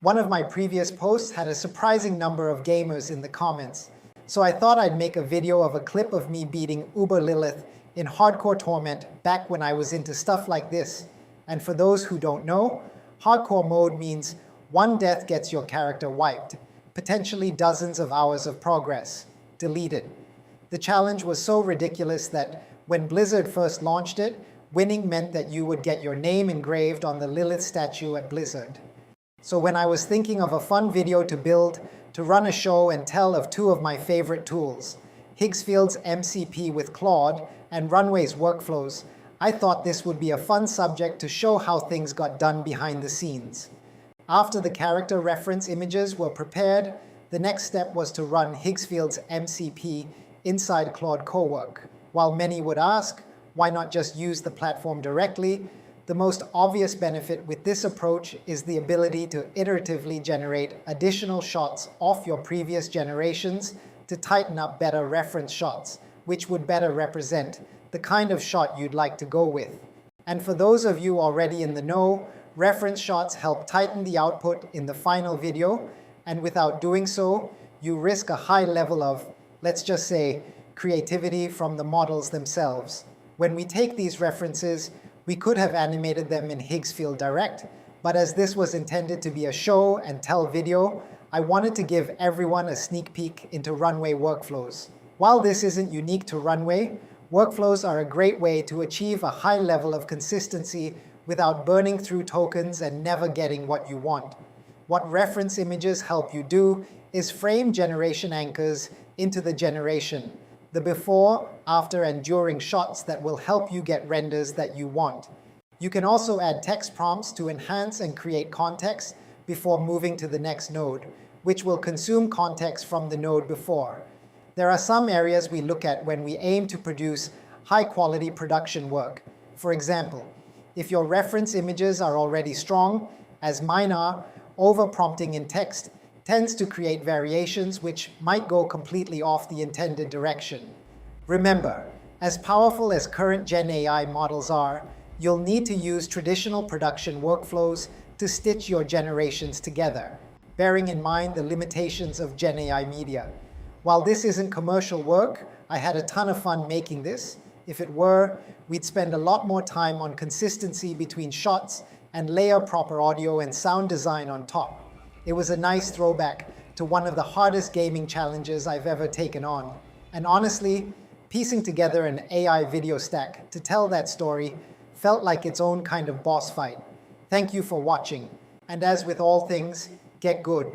One of my previous posts had a surprising number of gamers in the comments, so I thought I'd make a video of a clip of me beating Uber Lilith in Hardcore Torment back when I was into stuff like this. And for those who don't know, Hardcore mode means one death gets your character wiped, potentially dozens of hours of progress deleted. The challenge was so ridiculous that when Blizzard first launched it, winning meant that you would get your name engraved on the Lilith statue at Blizzard. So when I was thinking of a fun video to build, to run a show and tell of two of my favorite tools, Higgsfield's MCP with Claude and Runway's workflows, I thought this would be a fun subject to show how things got done behind the scenes. After the character reference images were prepared, the next step was to run Higgsfield's MCP inside Claude Cowork. While many would ask, why not just use the platform directly? The most obvious benefit with this approach is the ability to iteratively generate additional shots off your previous generations to tighten up better reference shots, which would better represent the kind of shot you'd like to go with. And for those of you already in the know, reference shots help tighten the output in the final video, and without doing so, you risk a high level of, let's just say, creativity from the models themselves. When we take these references, we could have animated them in Higgsfield Direct, but as this was intended to be a show and tell video, I wanted to give everyone a sneak peek into Runway workflows. While this isn't unique to Runway, workflows are a great way to achieve a high level of consistency without burning through tokens and never getting what you want. What reference images help you do is frame generation anchors into the generation, the before, after, and during shots that will help you get renders that you want. You can also add text prompts to enhance and create context before moving to the next node, which will consume context from the node before. There are some areas we look at when we aim to produce high-quality production work. For example, if your reference images are already strong, as mine are, over-prompting in text tends to create variations which might go completely off the intended direction. Remember, as powerful as current Gen AI models are, you'll need to use traditional production workflows to stitch your generations together, bearing in mind the limitations of Gen AI media. While this isn't commercial work, I had a ton of fun making this. If it were, we'd spend a lot more time on consistency between shots and layer proper audio and sound design on top. It was a nice throwback to one of the hardest gaming challenges I've ever taken on. And honestly, piecing together an AI video stack to tell that story felt like its own kind of boss fight. Thank you for watching. And as with all things, get good.